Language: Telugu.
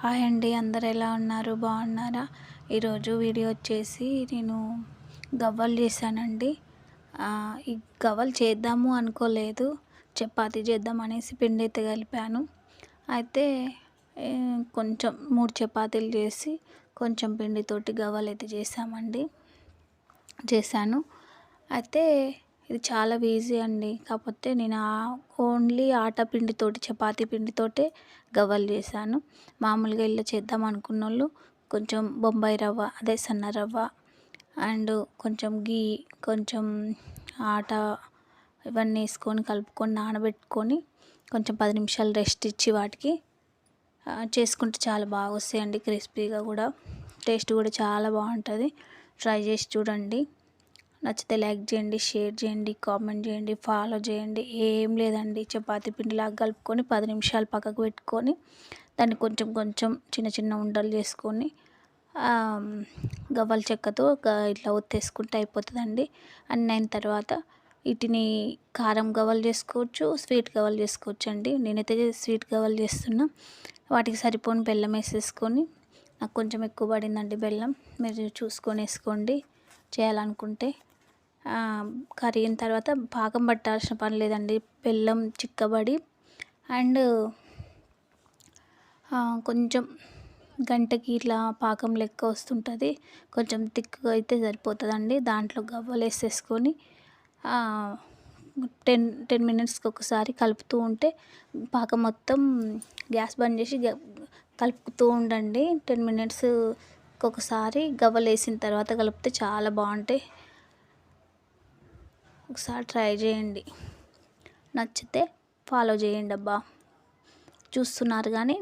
హాయ్ అండి, అందరు ఎలా ఉన్నారు? బాగున్నారా? ఈరోజు వీడియో వచ్చేసి నేను గవ్వలు చేశానండి. ఈ గవ్వలు చేద్దాము అనుకోలేదు, చపాతీ చేద్దాం అనేసి పిండి అయితే కలిపాను. అయితే కొంచెం 3 చపాతీలు చేసి కొంచెం పిండితోటి గవ్వలు అయితే చేశాను. అయితే ఇది చాలా ఈజీ అండి. కాకపోతే నేను ఓన్లీ ఆట పిండితోటి, చపాతీ పిండితోటే గవ్వలు చేశాను. మామూలుగా ఇలా చేద్దాం అనుకున్నోళ్ళు కొంచెం బొంబాయి రవ్వ, అదే సన్న రవ్వ అండ్ కొంచెం గీ, కొంచెం ఆట ఇవన్నీ వేసుకొని కలుపుకొని నానబెట్టుకొని కొంచెం 10 నిమిషాలు రెస్ట్ ఇచ్చి వాటికి చేసుకుంటే చాలా బాగా వస్తాయండి. క్రిస్పీగా కూడా, టేస్ట్ కూడా చాలా బాగుంటుంది. ట్రై చేసి చూడండి. నచ్చితే లైక్ చేయండి, షేర్ చేయండి, కామెంట్ చేయండి, ఫాలో చేయండి. ఏం లేదండి, చపాతీ పిండిలాగా కలుపుకొని 10 నిమిషాలు పక్కకు పెట్టుకొని దాన్ని కొంచెం కొంచెం చిన్న చిన్న ఉండలు చేసుకొని గవ్వల చెక్కతో ఇట్లా ఒత్తేసుకుంటే అయిపోతుందండి. అన్నీ అయిన తర్వాత వీటిని కారం గవ్వలు చేసుకోవచ్చు, స్వీట్ గవ్వలు చేసుకోవచ్చు అండి. నేనైతే స్వీట్ గవ్వలు చేస్తున్నా. వాటికి సరిపోని బెల్లం వేసేసుకొని, నాకు కొంచెం ఎక్కువ పడిందండి బెల్లం, మీరు చూసుకొని వేసుకోండి చేయాలనుకుంటే. కరిగిన తర్వాత పాకం పట్టాల్సిన పని లేదండి. బెల్లం చిక్కబడి అండ్ కొంచెం గంటకి ఇట్లా పాకం లెక్క వస్తుంటుంది. కొంచెం థిక్గా అయితే సరిపోతుందండి. దాంట్లో గవ్వలు వేసేసుకొని 10 మినిట్స్కి ఒకసారి కలుపుతూ ఉంటే పాకం మొత్తం, గ్యాస్ బంద్ చేసి కలుపుతూ ఉండండి. 10 మినిట్స్కి ఒకసారి గవ్వలు వేసిన తర్వాత కలిపితే చాలా బాగుంటాయి. ఒకసారి ట్రై చేయండి, నచ్చితే ఫాలో చేయండి. అబ్బా, చూస్తున్నారు కానీ